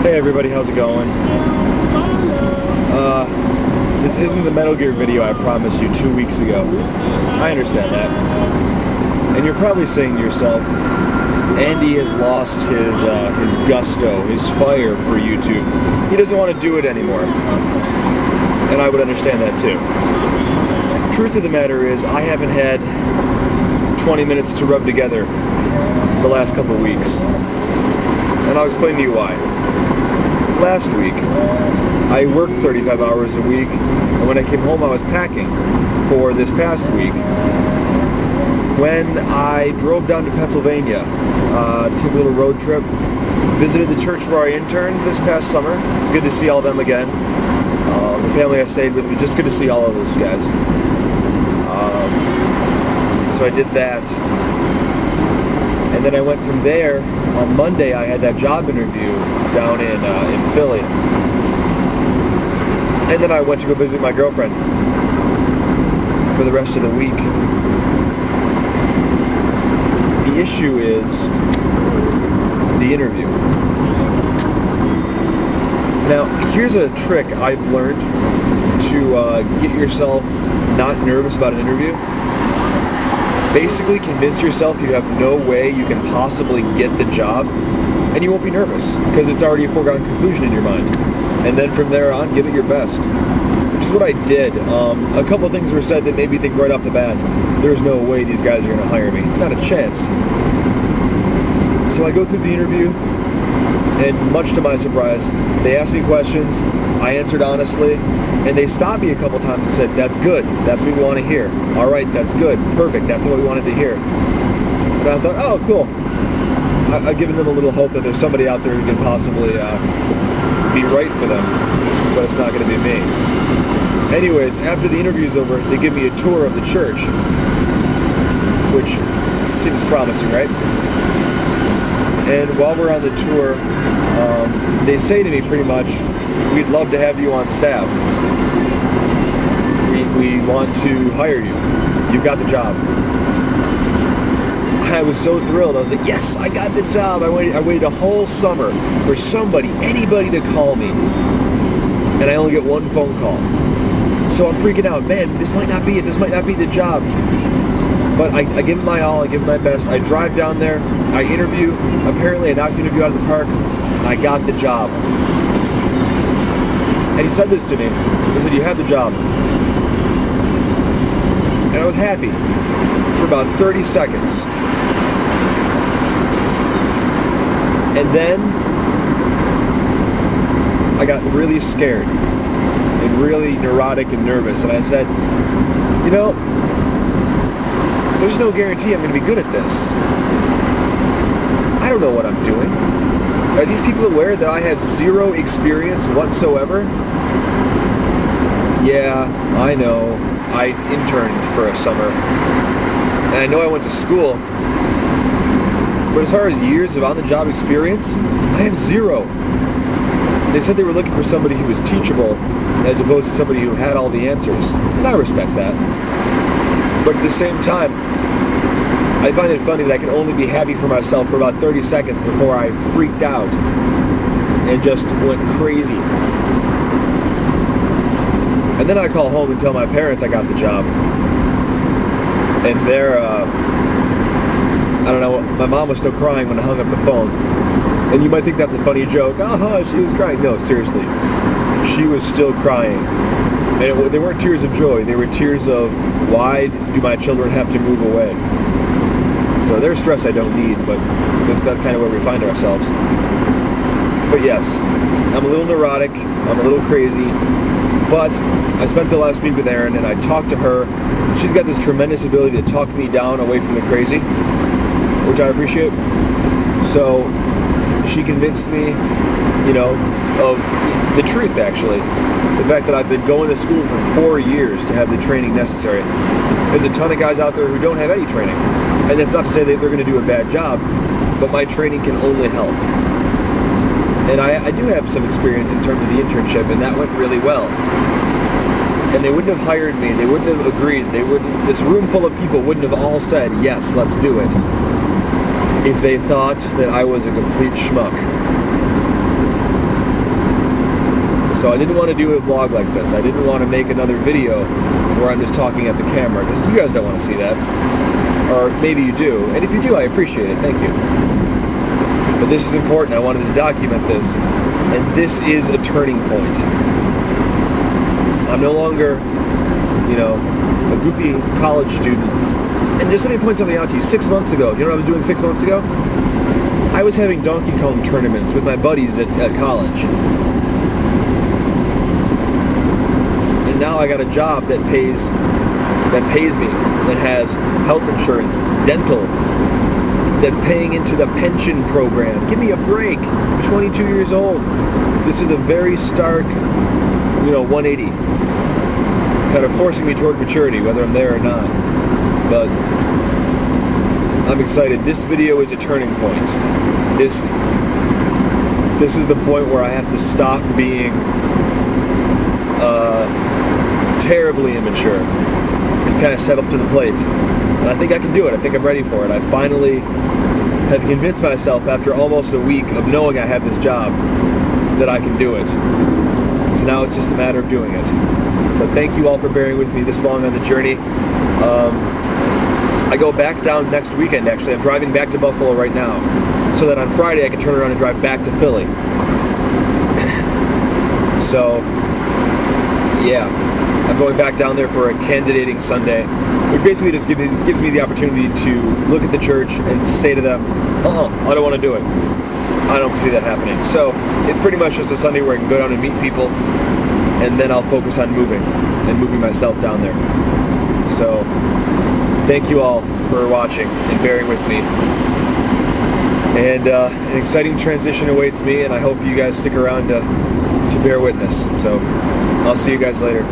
Hey everybody, how's it going? This isn't the Metal Gear video I promised you 2 weeks ago. I understand that. And you're probably saying to yourself, Andy has lost his gusto, his fire for YouTube. He doesn't want to do it anymore. And I would understand that too. Truth of the matter is, I haven't had 20 minutes to rub together the last couple weeks. And I'll explain to you why. Last week, I worked 35 hours a week, and when I came home I was packing for this past week. When I drove down to Pennsylvania, took a little road trip, visited the church where I interned this past summer. It's good to see all of them again. The family I stayed with, it was just good to see all of those guys. So I did that. And then I went from there. On Monday, I had that job interview down in Philly. And then I went to go visit my girlfriend for the rest of the week. The issue is the interview. Now, here's a trick I've learned to get yourself not nervous about an interview. Basically convince yourself you have no way you can possibly get the job, and you won't be nervous because it's already a foregone conclusion in your mind. And then from there on, give it your best, which is what I did. A couple of things were said that made me think right off the bat, there's no way these guys are going to hire me. Not a chance. So I go through the interview, and much to my surprise, they asked me questions, I answered honestly, and they stopped me a couple times and said, that's good, that's what we want to hear. All right, that's good, perfect, that's what we wanted to hear. And I thought, oh, cool. I've given them a little hope that there's somebody out there who can possibly be right for them, but it's not going to be me. Anyways, after the interview's over, they give me a tour of the church, which seems promising, right? And while we're on the tour, they say to me pretty much, we'd love to have you on staff. We want to hire you. You got the job. I was so thrilled. I was like, yes, I got the job. I waited a whole summer for anybody to call me. And I only get one phone call. So I'm freaking out. Man, this might not be it. This might not be the job. But I give it my all. I give it my best. I drive down there. I interview. Apparently, I knocked the interview out of the park. I got the job. And he said this to me. He said, you have the job. And I was happy for about 30 seconds. And then I got really scared and really neurotic and nervous. And I said, you know, there's no guarantee I'm going to be good at this. I don't know what I'm doing. Are these people aware that I have zero experience whatsoever? Yeah, I know. I interned for a summer. And I know I went to school. But as far as years of on-the-job experience, I have zero. They said they were looking for somebody who was teachable as opposed to somebody who had all the answers. And I respect that. But at the same time, I find it funny that I can only be happy for myself for about 30 seconds before I freaked out and just went crazy. And then I call home and tell my parents I got the job. And they're, I don't know, my mom was still crying when I hung up the phone. And you might think that's a funny joke. Oh, she was crying. No, seriously. She was still crying. And they weren't tears of joy. They were tears of, why do my children have to move away? So there's stress I don't need, but that's kind of where we find ourselves. But yes, I'm a little neurotic, I'm a little crazy, but I spent the last week with Erin and I talked to her. She's got this tremendous ability to talk me down away from the crazy, which I appreciate. So she convinced me, you know, of the truth actually. The fact that I've been going to school for 4 years to have the training necessary. There's a ton of guys out there who don't have any training. And that's not to say that they're going to do a bad job, but my training can only help. And I do have some experience in terms of the internship, and that went really well. And they wouldn't have hired me, they wouldn't have agreed, this room full of people wouldn't have all said, yes, let's do it, if they thought that I was a complete schmuck. So I didn't want to do a vlog like this. I didn't want to make another video where I'm just talking at the camera, because you guys don't want to see that. Or maybe you do. And if you do, I appreciate it. Thank you. But this is important. I wanted to document this. And this is a turning point. I'm no longer, you know, a goofy college student. And just let me point something out to you. 6 months ago, you know what I was doing 6 months ago? I was having Donkey Kong tournaments with my buddies at college. And now I got a job that pays me, that has health insurance, dental, that's paying into the pension program. Give me a break. I'm 22 years old. This is a very stark, you know, 180. Kind of forcing me toward maturity, whether I'm there or not. But I'm excited. This video is a turning point. This is the point where I have to stop being terribly immature and kind of step up to the plate. And I think I can do it. I think I'm ready for it. I finally have convinced myself after almost a week of knowing I have this job that I can do it. So now it's just a matter of doing it. So thank you all for bearing with me this long on the journey. I go back down next weekend, actually. I'm driving back to Buffalo right now, so that on Friday I can turn around and drive back to Philly. So, yeah, I'm going back down there for a candidating Sunday, which basically just gives me the opportunity to look at the church and say to them, I don't want to do it. I don't see that happening. So it's pretty much just a Sunday where I can go down and meet people, and then I'll focus on moving myself down there. So thank you all for watching and bearing with me. And an exciting transition awaits me, and I hope you guys stick around to bear witness. So I'll see you guys later.